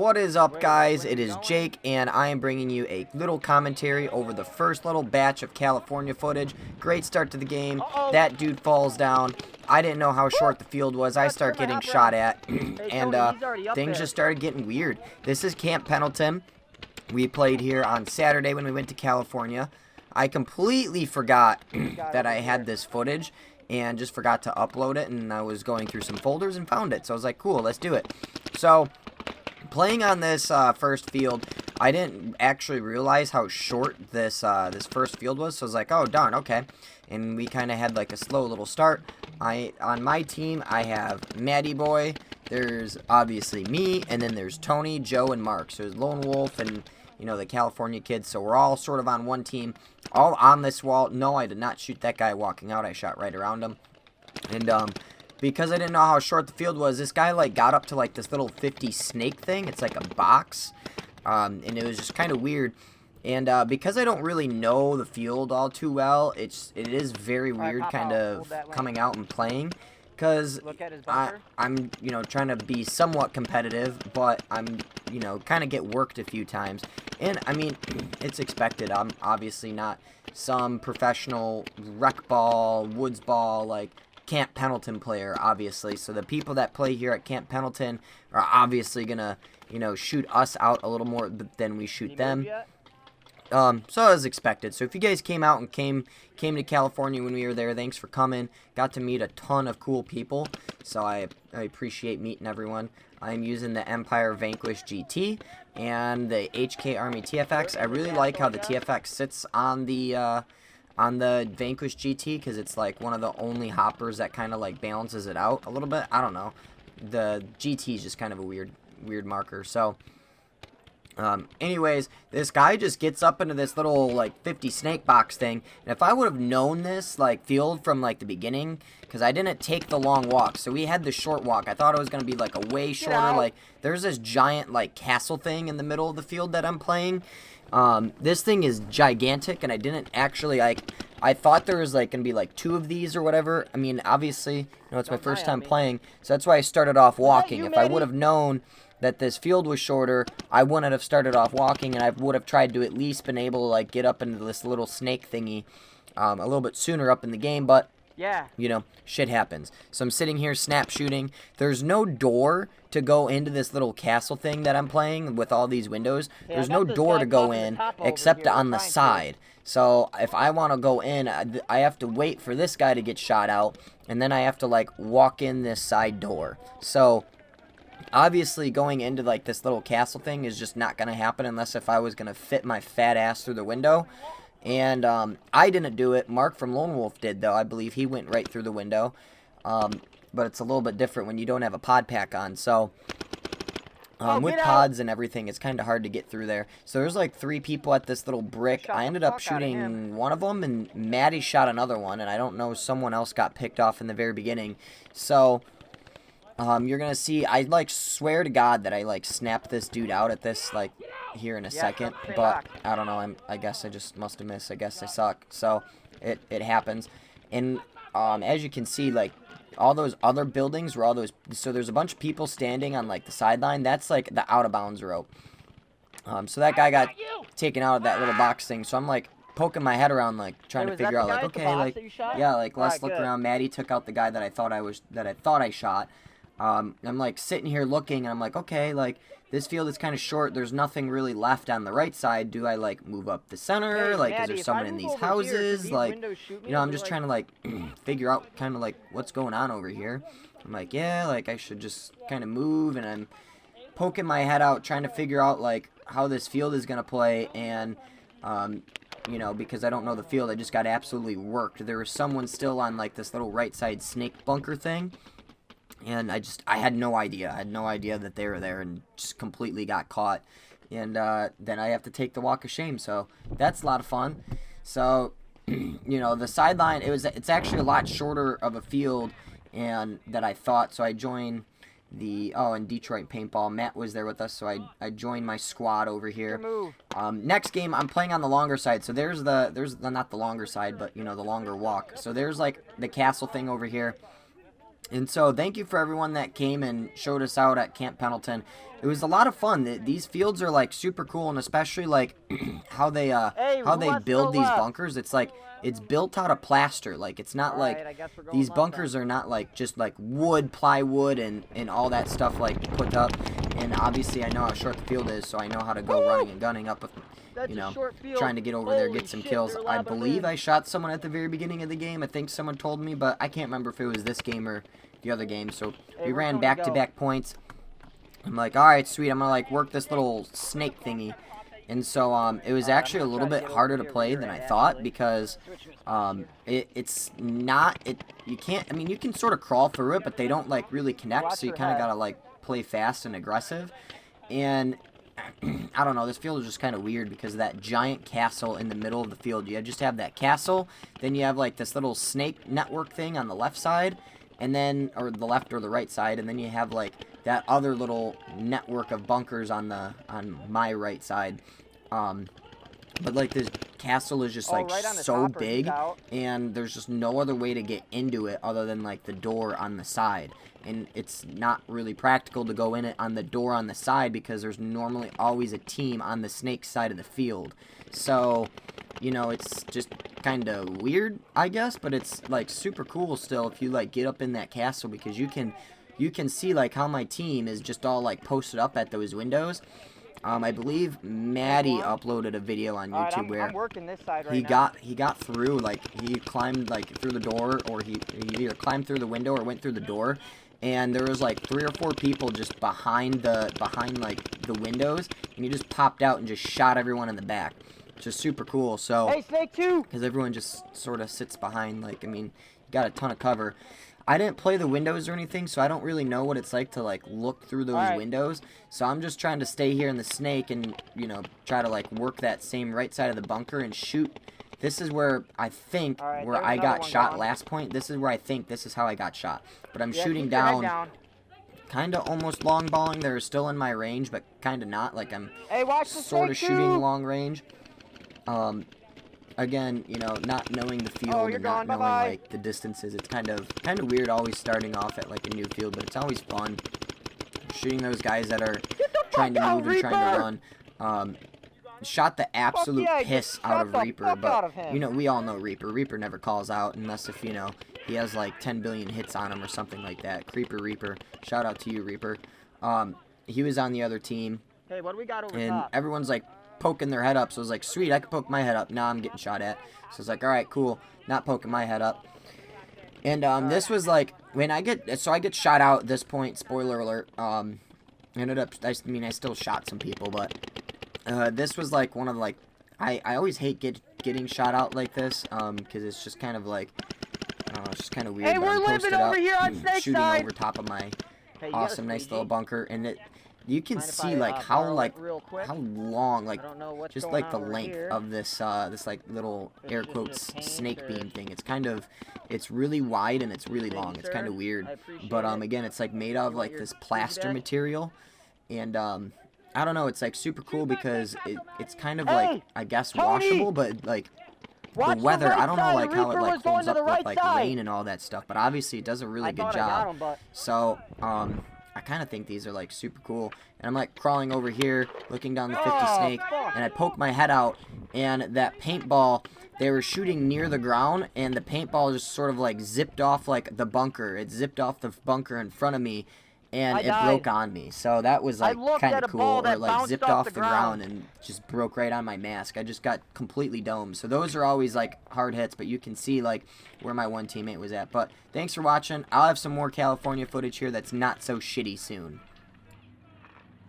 What is up, guys? It is Jake, and I am bringing you a little commentary over the first little batch of California footage. Great start to the game. That dude falls down. I didn't know how short the field was. I start getting shot at, and things just started getting weird. This is Camp Pendleton. We played here on Saturday when we went to California. I completely forgot that I had this footage and just forgot to upload it, and I was going through some folders and found it. So I was like, cool, let's do it. So, playing on this first field, I didn't actually realize how short this this first field was. So I was like, oh, darn, okay. And we kind of had like a slow little start. On my team, I have Matty Boy. There's obviously me, and then there's Tony, Joe, and Mark. So there's Lone Wolf and, you know, the California kids. So we're all sort of on one team, all on this wall. No, I did not shoot that guy walking out. I shot right around him. And because I didn't know how short the field was, this guy like got up to like this little 50 snake thing. It's like a box, and it was just kind of weird. And because I don't really know the field all too well, it is very weird kind of coming out and playing. Because I'm, you know, trying to be somewhat competitive, but I'm, you know, kind of get worked a few times. And, I mean, it's expected. I'm obviously not some professional rec ball, woods ball, like, Camp Pendleton player, obviously. So the people that play here at Camp Pendleton are obviously going to, you know, shoot us out a little more than we shoot them. So as expected. So if you guys came out and came to California when we were there, thanks for coming. Got to meet a ton of cool people, so I appreciate meeting everyone. I'm using the Empire Vanquish GT and the HK Army TFX. I really like how the TFX sits on the Vanquish GT, because it's like one of the only hoppers that kind of like balances it out a little bit. I don't know. The GT is just kind of a weird marker. So anyways, this guy just gets up into this little, like, 50 snake box thing, and if I would have known this, like, field from, like, the beginning, because I didn't take the long walk, so we had the short walk. I thought it was going to be, like, a way shorter, like, there's this giant, like, castle thing in the middle of the field that I'm playing. This thing is gigantic, and I didn't actually, like, I thought there was, like, going to be, like, 2 of these or whatever. I mean, obviously, you know, it's my first time playing, so that's why I started off walking. If I would have known that this field was shorter, I wouldn't have started off walking, and I would have tried to at least been able to, like, get up into this little snake thingy a little bit sooner up in the game, but, you know, shit happens. So I'm sitting here snap shooting. There's no door to go into this little castle thing that I'm playing with all these windows. There's no door to go in except on the side. So if I want to go in, I have to wait for this guy to get shot out, and then I have to, like, walk in this side door. So obviously, going into, like, this little castle thing is just not going to happen unless if I was going to fit my fat ass through the window. And I didn't do it. Mark from Lone Wolf did, though. I believe he went right through the window. But it's a little bit different when you don't have a pod pack on. So with pods and everything, it's kind of hard to get through there. So there's, like, 3 people at this little brick. I ended up shooting one of them, and Maddie shot another one. And I don't know, someone else got picked off in the very beginning. So you're gonna see, I, like, swear to God that I, like, snapped this dude out at this, like, here in a second, but I don't know, I guess I just must have missed. I guess I suck. So it happens. And as you can see, like, all those other buildings were all those, so there's a bunch of people standing on, like, the sideline. That's, like, the out of bounds rope. So that guy got taken out of that little box thing, so I'm, like, poking my head around, like, trying to figure out, like, okay, like, yeah, like, let's look around. Maddie took out the guy that I thought I shot. I'm, like, sitting here looking, and I'm like, okay, like, this field is kind of short. There's nothing really left on the right side. Do I, like, move up the center? Like, is there someone in these houses? Like, you know, I'm just trying to, like, figure out kind of, like, what's going on over here. I'm like, yeah, like, I should just kind of move, and I'm poking my head out, trying to figure out, like, how this field is going to play, and, you know, because I don't know the field, I just got absolutely worked. There was someone still on, like, this little right side snake bunker thing. And I had no idea. I had no idea that they were there, and just completely got caught. And then I have to take the walk of shame. So that's a lot of fun. So, you know, the sideline, it's actually a lot shorter of a field and that I thought. So I joined the, in Detroit Paintball. Matt was there with us, so I joined my squad over here. Next game, I'm playing on the longer side. So there's not the longer side, but, you know, the longer walk. So there's, like, the castle thing over here. And so thank you for everyone that came and showed us out at Camp Pendleton. It was a lot of fun. These fields are like super cool, and especially like Hey, how who they wants to go build these left? bunkers. It's like it's built out of plaster. Like it's not Alright, like I guess we're going these left bunkers then. are not like just like wood, plywood, and all that stuff like put up. And obviously I know how short the field is, so I know how to go running and gunning up with, That's you a know, short field. trying to get over there, Holy get some shit, kills. they're I lobbing 'em believe in. I shot someone at the very beginning of the game. I think someone told me, but I can't remember if it was this game or the other game. So Hey, we where's ran Tony back-to-back points. I'm like, alright, sweet, I'm gonna like work this little snake thingy. And so it was actually a little bit harder to play than I thought, because it's not, you can't, I mean, you can sort of crawl through it, but they don't like really connect, so you kind of gotta like play fast and aggressive. And I don't know, this field is just kind of weird because of that giant castle in the middle of the field. You just have that castle, then you have like this little snake network thing on the left side, and then, or the left or the right side, and then you have like that other little network of bunkers on my right side. But like this castle is just like right on the so topper, he's big, out. and there's just no other way to get into it other than like the door on the side. And it's not really practical to go in it on the door on the side because there's normally always a team on the snake side of the field. So, you know, it's just kind of weird, I guess, but it's like super cool still if you like get up in that castle, because you can see like how my team is just all like posted up at those windows. I believe Maddie uploaded a video on YouTube where I'm working this side right he now. got through, like he climbed like through the door, or he either climbed through the window or went through the door, and there was like 3 or 4 people just behind like the windows, and he just popped out and just shot everyone in the back. Just super cool. So Hey, Snake 2! because everyone just sort of sits behind, like, I mean, you got a ton of cover. I didn't play the windows or anything, so I don't really know what it's like to like look through those windows. So I'm just trying to stay here in the snake and, you know, try to like work that same right side of the bunker and shoot. This is where I think where I got shot last point. This is where I think this is how I got shot. But I'm shooting down, kind of almost long balling. They're still in my range, but kind of not. Like I'm sort of shooting long range. Again, you know, not knowing the field and not knowing like the distances, it's kind of weird always starting off at like a new field, but it's always fun shooting those guys that are trying to move and trying to run. Shot the absolute piss out of Reaper, but you know, we all know Reaper. Reaper never calls out unless if, you know, he has like 10 billion hits on him or something like that. Creeper Reaper. Shout out to you, Reaper. He was on the other team. Hey, what do we got over and top? everyone's like poking their head up, so I was like, sweet, I can poke my head up. Nah, I'm getting shot at. So I was like, alright, cool, not poking my head up. And this was like when I get shot out at this point, spoiler alert. Ended up, I mean, I still shot some people, but this was like one of like, I always hate getting shot out like this, because it's just kind of like, I don't know, it's just kind of weird. Hey, we're living over here on Snake shooting side. over top of my Hey, awesome, nice little bunker, and you can see like how long, like just like the length of this this like little air quotes snake beam thing. It's really wide and it's really long. It's kind of weird, but again, it's like made of like this plaster material, and I don't know, it's like super cool because it's kind of like, I guess, washable, but like the weather, I don't know like how it like holds up with like rain and all that stuff, but obviously it does a really good job. So I kind of think these are like super cool, and I'm like crawling over here looking down the 50 snake, and I poke my head out, and that paintball, they were shooting near the ground, and the paintball just sort of like zipped off like the bunker. It zipped off the bunker in front of me, and it broke on me. So that was like kind of cool. Or it like zipped off the ground and just broke right on my mask. I just got completely domed. So those are always like hard hits, but you can see like where my one teammate was at. But thanks for watching. I'll have some more California footage here that's not so shitty soon.